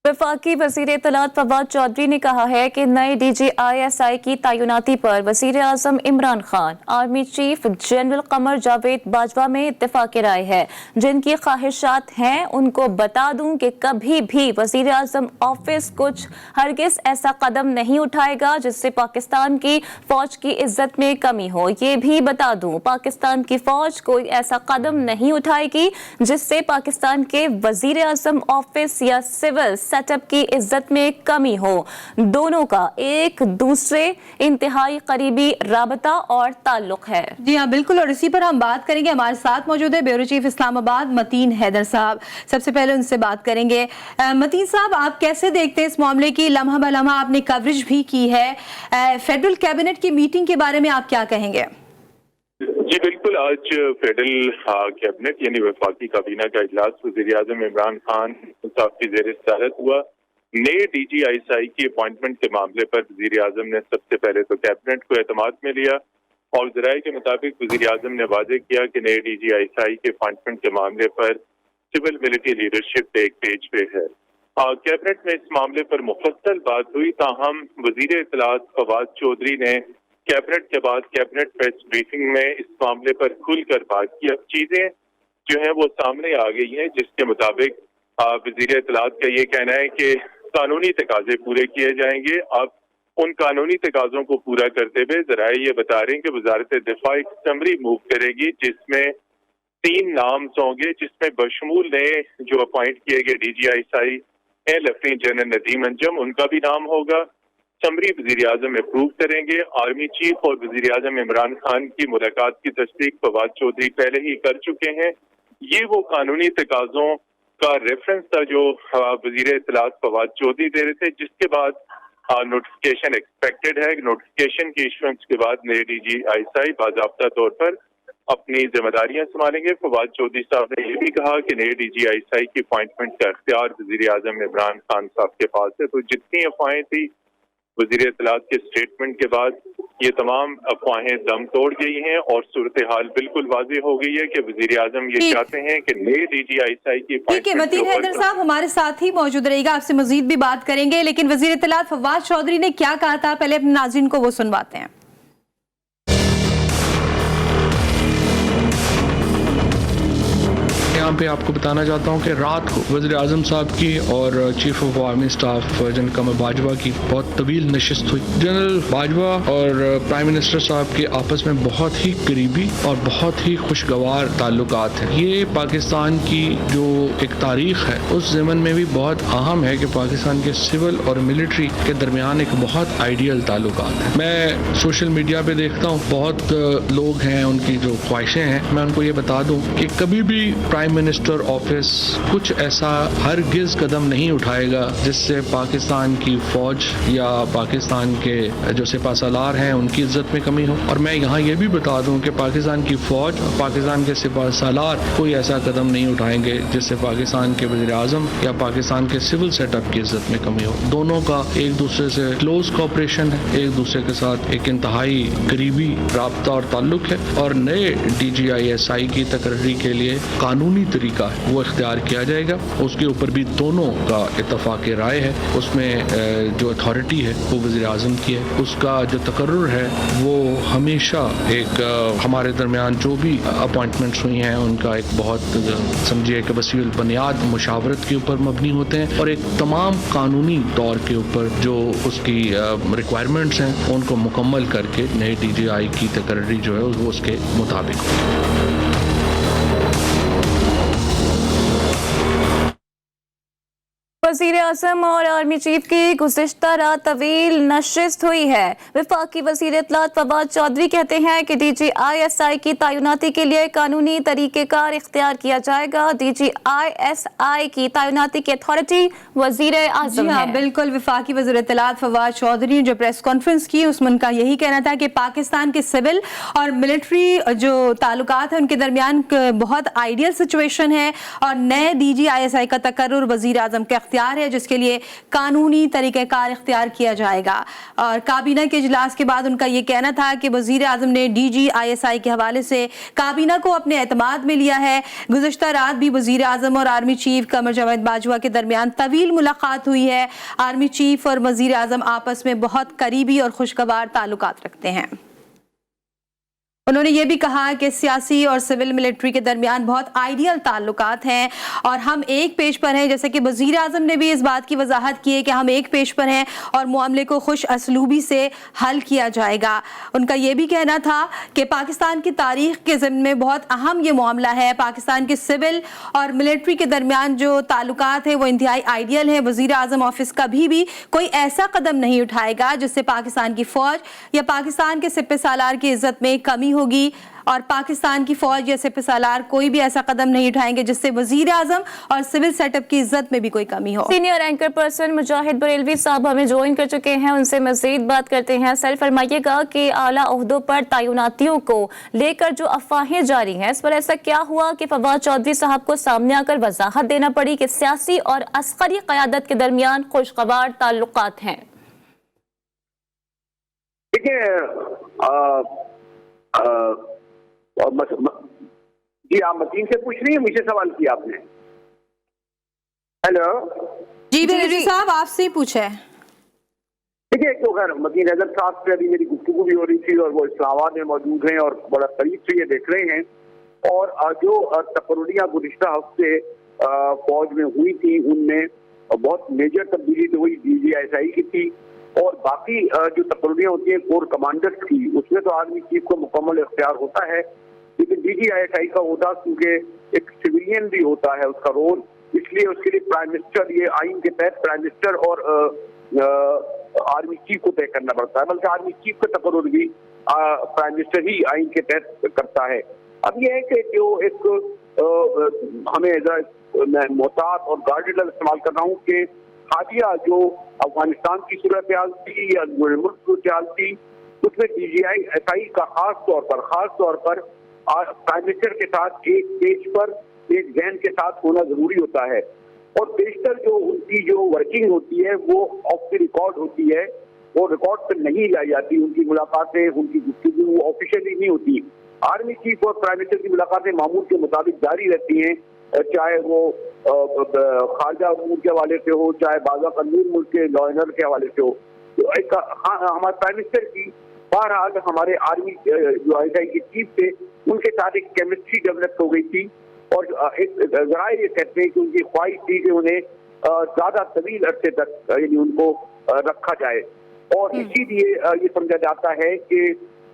वफाकी वज़ीर इत्तलात फवाद चौधरी ने कहा है कि नए DGISI की तैनाती पर वज़ीर आज़म Imran Khan, army chief general Qamar Javed Bajwa में इत्तेफाक राय है। जिनकी ख्वाहिशात हैं उनको बता दूं कि कभी भी वज़ीर आज़म ऑफिस कुछ हरगिज़ ऐसा कदम नहीं उठाएगा जिससे पाकिस्तान की फौज की इज्जत में कमी हो। ये भी बता दूं, पाकिस्तान की फौज कोई ऐसा कदम नहीं उठाएगी जिससे पाकिस्तान के वज़ीर आज़म ऑफिस या सिविल सेटअप की इज्जत में कमी हो। दोनों का एक दूसरे इंतहाई करीबी राबता और ताल्लुक है। जी हाँ, बिल्कुल। और इसी पर हम बात करेंगे। हमारे साथ मौजूद है ब्यूरो चीफ इस्लामाबाद मतीन हैदर साहब। सबसे पहले उनसे बात करेंगे। मतीन साहब, आप कैसे देखते हैं इस मामले की? लम्हा ब लम्हा आपने कवरेज भी की है। फेडरल कैबिनेट की मीटिंग के बारे में आप क्या कहेंगे? जी बिल्कुल, आज फेडरल कैबिनेट यानी वफाकी काबीना का इजलास वज़ीर आज़म इमरान खान साहब की ज़ेर सदारत हुआ। नए DGISI की अपॉइंटमेंट के मामले पर वज़ीर आज़म ने सबसे पहले तो कैबिनेट को एतमाद में लिया और ज़राए के मुताबिक वज़ीर आज़म ने वाज़ेह किया कि नए DGISI के अपॉइंटमेंट के मामले पर सिविल मिलिट्री लीडरशिप एक पेज पे है। कैबिनेट में इस मामले पर मुफस्सल बात हुई, ताहम वज़ीर इत्तलात फवाद चौधरी ने कैबिनेट के बाद कैबिनेट प्रेस ब्रीफिंग में इस मामले पर खुलकर बात की। अब चीजें जो है वो सामने आ गई हैं, जिसके मुताबिक वज़ीर इत्तलात का ये कहना है कि कानूनी तकाजे पूरे किए जाएंगे। अब उन कानूनी तकाजों को पूरा करते हुए जराए ये बता रहे हैं कि वजारत दिफा एक समरी मूव करेगी जिसमें 3 नाम होंगे, जिसमें बशमूल नए जो अपॉइंट किए गए DGISI lieutenant general Nadeem Anjum, उनका भी नाम होगा। समरी वज़ीर आज़म अप्रूव करेंगे। आर्मी चीफ और वज़ीर आज़म इमरान खान की मुलाकात की तस्दीक फवाद चौधरी पहले ही कर चुके हैं। ये वो कानूनी तकाजों का रेफरेंस था जो वज़ीर इत्तलात फवाद चौधरी दे रहे थे, जिसके बाद नोटिफिकेशन एक्सपेक्टेड है। नोटिफिकेशन के इशुएंस के बाद नए DGISI बाज़ाब्ता तौर पर अपनी जिम्मेदारियां संभालेंगे। फवाद चौधरी साहब ने यह भी कहा कि नए DGISI की अपॉइंटमेंट का इख्तियार वज़ीर आज़म इमरान खान साहब के पास है। तो जितनी अफवाहें थी वज़ीर इत्तलात के स्टेटमेंट के बाद, ये तमाम अफवाहें दम तोड़ गई हैं और सूरत हाल बिल्कुल वाज़ेह हो गई है कि वज़ीर आज़म ये चाहते हैं कि नए DGISI की। ठीक है, मतीन हैदर साहब हमारे साथ ही मौजूद रहेगा, आपसे मजीद भी बात करेंगे। लेकिन वज़ीर इत्तलात फवाद चौधरी ने क्या कहा था, पहले अपने नाज़रीन को वो सुनवाते हैं। यहाँ पे आपको बताना चाहता हूँ कि रात को वज़ीर आज़म साहब की और chief of army staff general Qamar Bajwa की बहुत तवील नशिस्त हुई। जनरल बाजवा और प्राइम मिनिस्टर साहब के आपस में बहुत ही करीबी और बहुत ही खुशगवार ताल्लुकात हैं। ये पाकिस्तान की जो एक तारीख है उस ज़मन में भी बहुत अहम है कि पाकिस्तान के सिविल और मिलिट्री के दरमियान एक बहुत आइडियल ताल्लुकात है। मैं सोशल मीडिया पे देखता हूँ बहुत लोग हैं, उनकी जो ख्वाहिशें हैं, मैं उनको ये बता दूँ कि कभी भी प्राइम मिनिस्टर ऑफिस कुछ ऐसा हरगिज कदम नहीं उठाएगा जिससे पाकिस्तान की फौज या पाकिस्तान के जो सिपाहसालार हैं उनकी इज्जत में कमी हो। और मैं यहाँ ये भी बता दूं कि पाकिस्तान की फौज, पाकिस्तान के सिपाहसालार कोई ऐसा कदम नहीं उठाएंगे जिससे पाकिस्तान के वज़ीर आज़म या पाकिस्तान के सिविल सेटअप की इज्जत में कमी हो। दोनों का एक दूसरे से क्लोज कोऑपरेशन है, एक दूसरे के साथ एक इंतहाई करीबी राब्ता और ताल्लुक है। और नए DGISI की तकर्री के लिए कानूनी तरीका है वो इख्तियार किया जाएगा। उसके ऊपर भी दोनों का इत्तफाक राय है। उसमें जो अथॉरिटी है वो वज़ीर आज़म की है, उसका जो तकर्रुर है वो हमेशा एक हमारे दरमियान जो भी अपॉइंटमेंट्स हुई हैं उनका एक बहुत समझिए कि वसील बुनियाद मुशावरत के ऊपर मबनी होते हैं और एक तमाम कानूनी तौर के ऊपर जो उसकी रिक्वायरमेंट्स हैं उनको मुकम्मल करके नए DGI की तकर्री जो है वो उसके मुताबिक। वज़ीर आज़म और आर्मी चीफ की गुज़िश्ता रात तवील नशिस्त हुई है। वफाकी वज़ीर इत्तलात फवाद चौधरी कहते हैं कि DGISI की तैनाती के लिए कानूनी तरीक़ेकार इख्तियार किया जाएगा। DGISI की तैनाती की अथॉरिटी वज़ीर आज़म है। बिल्कुल, वफाकी वज़ीर इत्तलात फवाद चौधरी ने जो प्रेस कॉन्फ्रेंस की उसमें उनका यही कहना था कि पाकिस्तान के सिविल और मिलिट्री जो ताल्लुकात हैं उनके दरमियान बहुत आइडियल सिचुएशन है और नए DGISI का तकर्रुर वज़ीर आज़म के इख्तियार है जिसके लिए कानूनी तरीक़ेकार इख्तियार किया जाएगा। और काबीना के इजलास के बाद उनका ये कहना था कि वज़ीर आज़म ने DGISI के हवाले से काबीना को अपने एतमाद में लिया है। गुज़श्ता रात भी वज़ीर आज़म और आर्मी चीफ कमर जावेद बाजवा के दरमियान तवील मुलाकात हुई है। आर्मी चीफ और वज़ीर आज़म आपस में बहुत करीबी और खुशगवार ताल्लुकात रखते हैं। उन्होंने ये भी कहा कि सियासी और सिविल मिलिट्री के दरमियान बहुत आइडियल ताल्लुकात हैं और हम एक पेज पर हैं। जैसे कि वज़ीर आज़म ने भी इस बात की वजाहत की है कि हम एक पेज पर हैं और मामले को खुश असलूबी से हल किया जाएगा। उनका ये भी कहना था कि पाकिस्तान की तारीख के ज़िम्न में बहुत अहम ये मामला है। पाकिस्तान के सिविल और मिलिट्री के दरमियान जो ताल्लुकात है वो इंतहाई आइडियल है। वज़ीर आज़म ऑफिस कभी भी कोई ऐसा कदम नहीं उठाएगा जिससे पाकिस्तान की फ़ौज या पाकिस्तान के सिपह सालार की इज़्ज़त में कमी होगी और पाकिस्तान की फौज या सिपह सालार कोई भी ऐसा कदम नहीं उठाएंगे जिससे वजीर आजम और सिविल सेटअप की इज्जत में भी कोई कमी हो। सीनियर एंकर पर्सन मुजाहिद बरेलवी साहब हमें ज्वाइन कर चुके हैं, उनसे मजीद बात करते हैं। सर फरमाइएगा कि आला ओहदों पर तैनातियों को लेकर जो अफवाहें जारी हैं, इस पर ऐसा क्या हुआ कि फवाद चौधरी साहब को सामने आकर वजाहत देना पड़ी कि सियासी और अस्करी क़यादत के दरमियान खुशगवार ताल्लुकात हैं? जी आप मतीन से पूछ रही है, मुझे सवाल किया आपने। हेलो जी बरेलवी साहब आपसे ही पूछा है। देखिए तो खैर मतीन हैदर साहब से अभी मेरी गुफ्तगू भी हो रही थी और वो इस्लामाबाद में मौजूद हैं और बड़ा करीब से ये देख रहे हैं। और जो तकरीयां गुज़िश्ता हफ्ते फौज में हुई थी उनमें बहुत मेजर तब्दीली तो हुई DGISI की थी और बाकी जो तकरीयां होती हैं कोर कमांडर्स की उसमें तो आर्मी चीफ को मुकम्मल इख्तियार होता है, लेकिन DGISI का होता क्योंकि एक सिविलियन भी होता है उसका रोल, इसलिए उसके लिए प्राइम मिनिस्टर, ये आइन के तहत प्राइम मिनिस्टर और आर्मी चीफ को तय करना पड़ता है, बल्कि आर्मी चीफ का तकर्रुर भी प्राइम मिनिस्टर ही आइन के तहत करता है। अब यह है कि जो एक हमें मैं मोहतात और गार्डेड लफ्ज़ इस्तेमाल कर रहा हूँ कि हालिया जो अफगानिस्तान की सूरत हाल थी या मुल्क की सूरत हाल थी उसमें DGISI का खास तौर पर प्राइम मिनिस्टर के साथ एक पेज पर एक जहन के साथ होना जरूरी होता है और बेशतर जो उनकी जो वर्किंग होती है वो ऑफ द रिकॉर्ड होती है, वो रिकॉर्ड पर नहीं लाई जाती। उनकी मुलाकातें, उनकी गुफ्तगू वो ऑफिशियली नहीं होती। आर्मी चीफ और प्राइम मिनिस्टर की मुलाकातें मामूल के मुताबिक जारी रहती हैं, चाहे वो खारजा उमूर के हवाले से हो, चाहे बाज़ा कानून मुल्क के गवर्नर के हवाले से हो। तो एक हमारे प्राइम मिनिस्टर की बहरहाल हमारे आर्मी जो ISI की चीफ थे उनके साथ एक केमिस्ट्री डेवलप हो गई थी और एक जराए ये कहते हैं कि उनकी ख्वाहिश थी कि उन्हें ज्यादा तवील अरसे तक यानी उनको रखा जाए और इसीलिए ये समझा जाता है कि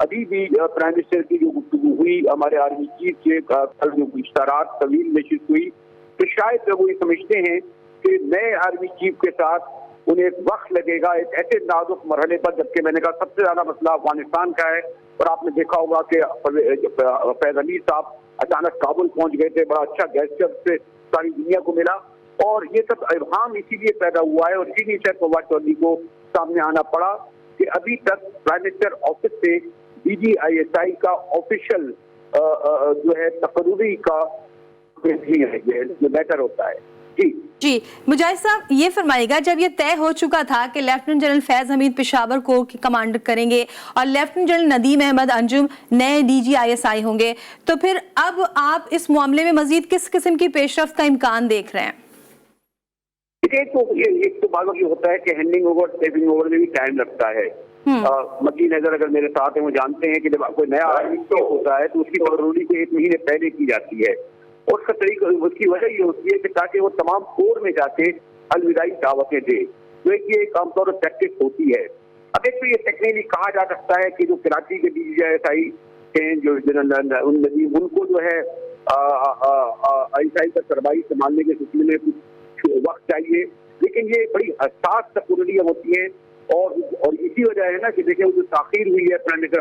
अभी भी प्राइम मिनिस्टर की जो गुफ्तगू हुई हमारे आर्मी चीफ से कल जो इश्तारात तवील नशिस्त हुई तो शायद वो ये समझते हैं कि नए आर्मी चीफ के साथ उन्हें वक्त लगेगा एक ऐसे नाजुक मरहले पर, जबकि मैंने कहा सबसे ज्यादा मसला अफगानिस्तान का है और आपने देखा होगा कि फैज अली साहब अचानक काबुल पहुंच गए थे, बड़ा अच्छा गेस्चर से सारी दुनिया को मिला और ये सब इल्हाम इसीलिए पैदा हुआ है और इसीलिए शायद फवाद चौधरी को सामने आना पड़ा कि अभी तक प्राइम मिनिस्टर ऑफिस से DGISI का ऑफिशियल जो है तकरीरी का जो मैटर होता है। जी मुजाहिद साहब ये फरमाइएगा, जब ये तय हो चुका था कि लेफ्टिनेंट जनरल फैज हमीद पेशावर को कमांडर करेंगे और लेफ्टिनेंट जनरल नदीम अहमद अंजुम नए DGISI होंगे, तो फिर अब आप इस मामले में मजीद किस किस्म की पेशरफ्त का इम्कान देख रहे हैं? एक तो बात ये होता है कि हैंडिंग ओवर टेकिंग ओवर में भी टाइम लगता है। मकीन नजर अगर मेरे साथ है वो जानते हैं कि जब कोई नया आर्मी चीफ होता है तो उसकी तकरीरी को 1 महीने पहले की जाती है और उसका तरीका, उसकी वजह ये होती है कि ताकि वो तमाम कोर में जाके अलविदाई दावतें दे, तो ये एक आमतौर पर प्रैक्टिस होती है। अब एक तो ये टेक्निकली कहा जा सकता है कि जो कराची के DGISI हैं जो जनरल उनको जो है ISI का सरमाई संभालने के सिलसिले में कुछ वक्त चाहिए, लेकिन ये बड़ी हसास तकरीरियां होती हैं और इसी वजह है ना कि देखिए जो ताखीर हुई है प्राइम मिनिस्टर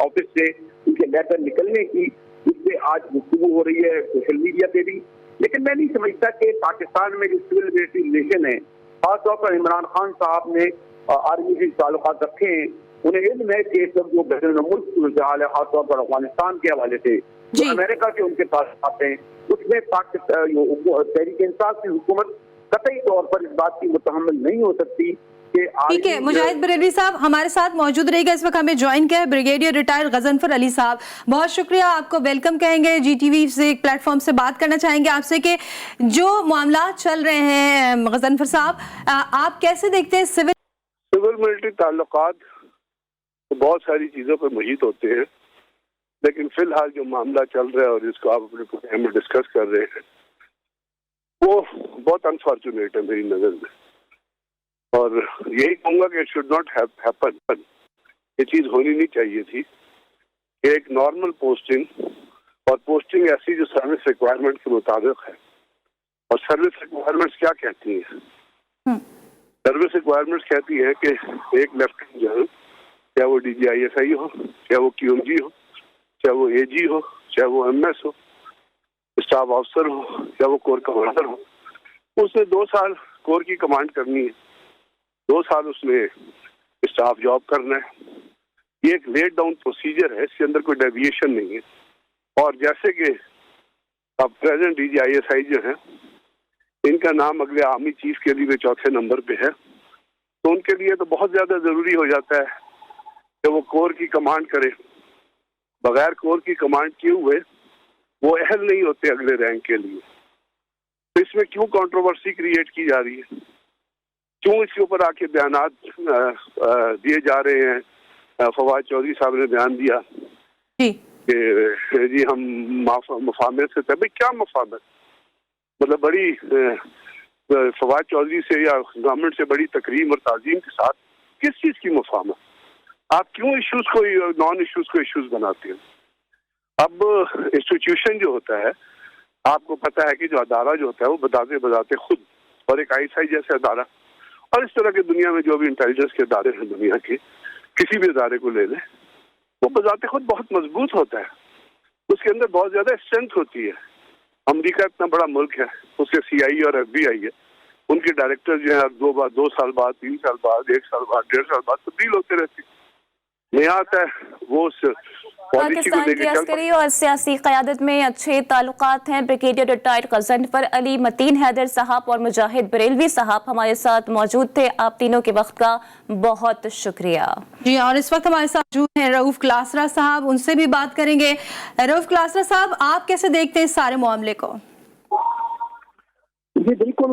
ऑफिस से उनके लेटर निकलने की, इससे आज गुफ्तगू हो रही है सोशल मीडिया पे भी। लेकिन मैं नहीं समझता कि पाकिस्तान में जो सिविल मिलिट्री रिलेशन है, खासतौर पर इमरान खान साहब ने आर्मी से ताल्लुकात रखे हैं, उन्हें इल्म है कि सब जो बैनुल मुल्क सूरत हाल है खासतौर पर अफगानिस्तान के हवाले से जो अमेरिका के उनके ताल्लुकात हैं उसमें तहरीक इंसाफ की हुकूमत कतई तौर पर इस बात की मुतहम्मिल नहीं हो सकती कि ठीक है, मुजाहिद बरेलवी साहब हमारे साथ मौजूद रहेगा। इस वक्त हमें ज्वाइन किया है ब्रिगेडियर रिटायर्ड गजनफर अली साहब। बहुत शुक्रिया, आपको वेलकम कहेंगे। जीटीवी से एक प्लेटफॉर्म से बात करना चाहेंगे आपसे कि जो मामला चल रहे हैं गजनफर साहब, आप कैसे देखते हैं सिविल मिलिट्री ताल्लुकात तो बहुत सारी चीज़ों पर मुहित होते हैं, लेकिन फिलहाल जो मामला चल रहा है और जिसको आप अपने प्रोग्राम में डिस्कस कर रहे हैं वो बहुत अनफॉर्चुनेट है मेरी नज़र में, और यही कहूँगा कि इट शुड नॉट हैपन। ये चीज़ होनी नहीं चाहिए थी कि एक नॉर्मल पोस्टिंग, और पोस्टिंग ऐसी जो सर्विस रिक्वायरमेंट के मुताबिक है, और सर्विस रिक्वायरमेंट्स क्या कहती हैं? सर्विस रिक्वायरमेंट्स कहती है कि एक लेफ्टिनेंट जनरल, चाहे वो DGISI हो, चाहे वो QMG हो, चाहे वो AG हो, चाहे वो MS हो, स्टाफ ऑफिसर हो, चाहे वो कोर कमांडर हो, उसने 2 साल कोर की कमांड करनी है, 2 साल उसने स्टाफ जॉब करना है। ये एक लेट डाउन प्रोसीजर है, इसके अंदर कोई डेविएशन नहीं है। और जैसे कि अब प्रेजेंट DGISI जो है, इनका नाम अगले आर्मी चीफ के लिए 4थे नंबर पे है, तो उनके लिए तो बहुत ज्यादा जरूरी हो जाता है कि वो कोर की कमांड करे। बगैर कोर की कमांड किए हुए वो अहल नहीं होते अगले रैंक के लिए। तो इसमें क्यों कंट्रोवर्सी क्रिएट की जा रही है, क्यों इसके ऊपर आके बयानात दिए जा रहे हैं? फवाद चौधरी साहब ने बयान दिया कि जी हम मफाहमत से थे। भाई क्या मफाहमत? मतलब बड़ी फवाद चौधरी से या गवर्नमेंट से बड़ी तकरीम और ताजीम के साथ किस चीज़ की मफाहमत? आप क्यों इश्यूज को नॉन इश्यूज को इश्यूज बनाते हैं? अब इंस्टीट्यूशन जो होता है, आपको पता है कि जो अदारा जो होता है वो बताते खुद, और एक ISI जैसे अदारा, और इस तरह के दुनिया में जो भी इंटेलिजेंस के अदारे हैं दुनिया के, किसी भी अदारे को ले लें, वो बताते खुद बहुत मजबूत होता है, उसके अंदर बहुत ज्यादा स्ट्रेंथ होती है। अमेरिका इतना बड़ा मुल्क है, उसके CIA और FBI है, उनके डायरेक्टर जो है 2 साल बाद, 3 साल बाद, 1 साल बाद, 1.5 साल बाद तब्दील होते रहते हैं। नया आता है वो उस पॉलिसी को पाकिस्तान की अस्करी और सियासी क़यादत में अच्छे ताल्लुकात हैं। ब्रिगेडियर रिटायर्ड गजनफर अली, मतीन हैदर साहब और मुजाहिद बरेलवी साहब हमारे साथ मौजूद थे। आप तीनों के वक्त का बहुत शुक्रिया। जी, और इस वक्त हमारे साथ मौजूद हैं रऊफ क्लासरा साहब, उनसे भी बात करेंगे। रऊफ क्लासरा साहब, आप कैसे देखते हैं इस सारे मामले को? जी बिल्कुल,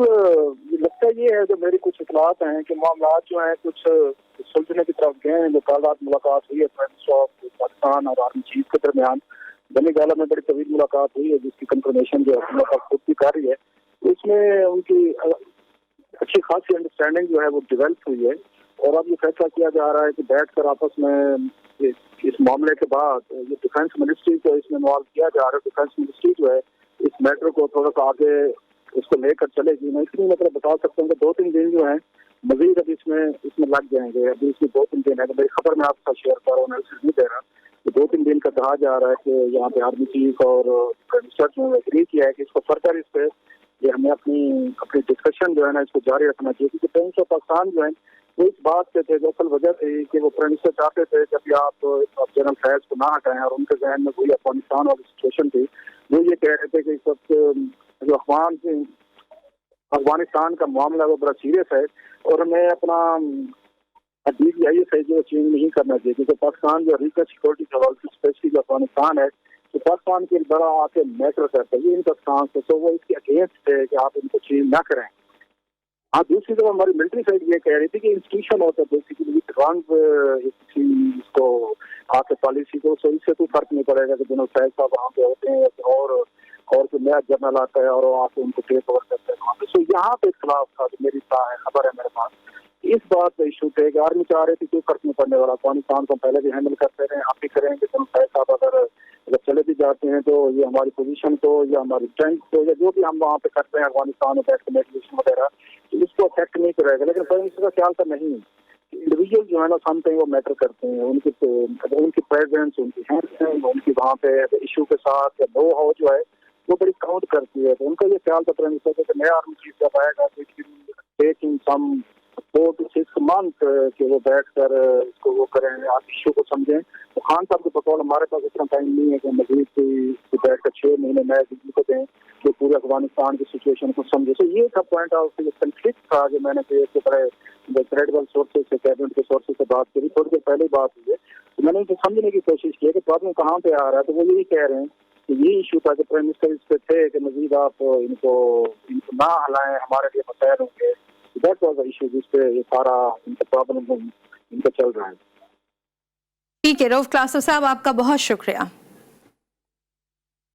लगता ये है जो मेरी कुछ इतलात हैं कि मामला जो है कुछ सुलझने की तरफ गए हैं। जो कल रात मुलाकात हुई है प्राइम मिनिस्टर ऑफ पाकिस्तान और आर्मी चीफ के दरमियान, बनी गाला में बड़ी तवील मुलाकात हुई है, जिसकी कंफर्मेशन जो है खुद भी कर रही है। इसमें उनकी अच्छी खासी अंडरस्टैंडिंग जो है वो डेवलप हुई है, और अब ये फैसला किया जा रहा है कि बैठकर आपस में इस मामले के बाद ये डिफेंस मिनिस्ट्री को इसमें इन्वॉल्व किया जा रहा है। डिफेंस मिनिस्ट्री जो है इस मैटर को थोड़ा सा आगे इसको लेकर चलेगी। मैं इसलिए मतलब बता सकता हूँ कि 2-3 दिन जो है मजीद अब इसमें लग जाएंगे। अभी इसमें 2-3 दिन है, तो मेरी खबर मैं आपके साथ शेयर कर रहा हूँ, नहीं दे रहा। तो 2-3 दिन का कहा जा रहा है कि यहाँ पे आर्मी चीफ और मिनिस्टर जो एग्री किया है कि इसको फर्दर इस पे ये हमें अपनी डिस्कशन जो है ना इसको जारी रखना चाहिए। क्योंकि प्राइम मिनिस्टर पाकिस्तान जो है वो इस बात पे थे, असल वजह थी कि वो प्राइम मिनिस्टर चाहते थे जब आप जनरल फैज को ना हटाएं, और उनके जहन में वही अफगानिस्तान वाली सिचुएशन थी। वो ये कह रहे थे कि इस वक्त जो अफगानिस्तान का मामला वो बड़ा सीरियस है, और हमें अपना DGISI जो चेंज नहीं करना चाहिए, क्योंकि पाकिस्तान जो रीजनल सिक्योरिटी जो स्पेशली जो अफगानिस्तान है तो पाकिस्तान के बड़ा आके मैटर करता है, ये इनका स्टांस है। तो वो इसके अगेंस्ट है कि आप इनको चेंज ना करें। हाँ, दूसरी तरफ हमारी मिलिट्री साइड ये कह रही थी कि इंस्टीट्यूशन होता है बेसिकली इसको आके पॉलिसी को, सो इससे तो फर्क नहीं पड़ेगा कि जनरल फैज साहब वहाँ पे होते हैं और कोई नया जर्नल आता है और आके उनको टेक ओवर करते हैं वहाँ पे। सो यहाँ पे खिलाफ था, जो मेरी खबर है मेरे पास, इस बात पे इशू थे कि आर्मी चाह रहे थे कोई फर्क नहीं पड़ने वाला, अफगानिस्तान को पहले भी हैंडल करते रहे, आप भी करेंगे। जनरल फैज साहब अगर चले भी जाते हैं तो ये हमारी पोजीशन को या हमारी स्ट्रेंथ को या जो भी हम वहाँ पे करते हैं अफगानिस्तान में बैठ के मेडिटेशन वगैरह, तो इसको अफेक्ट नहीं करेगा। लेकिन प्राइम मिनिस्टर का ख्याल था नहीं, इंडिविजुअल जो है ना समथिंग वो मैटर करते हैं, उनकी प्रेजेंस, उनकी हैंड, उनकी वहाँ पे इशू के साथ या नो हाउ जो है वो बड़ी काउंट करती है। तो उनका ये ख्याल था प्राइम मिनिस्टर का, नया आर्मी चीफ जब आएगा तो टेकिंग सम 4 to 6 month कि वो बैठकर इसको वो करें, आप इशू को समझें। तो खान साहब के बकौल हमारे पास इतना टाइम नहीं है कि मजीद कोई बैठकर 6 महीने नए दिल्ली को दें जो पूरे अफगानिस्तान की सिचुएशन को समझे। तो ये था पॉइंट ऑफ कंफ्लिक्ट था जो मैंने क्रेडिबल सोर्सेज से, कैबिनेट के सोर्सेज से बात करी, थोड़ी देर पहले बात हुई है। तो मैंने इनको समझने की कोशिश की कि प्रॉब्लम कहाँ पे आ रहा है। तो वो यही कह रहे हैं कि ये इशू था कि प्राइम मिनिस्टर इस पे थे कि मजीद आप इनको ना हलाएं, हमारे लिए मसैल होंगे। दैट वाज द इशू जिस पे ये सारा इनका प्रॉब्लम इनका चल रहा है। ठीक है, रऊफ क्लासर साहब, आपका बहुत शुक्रिया।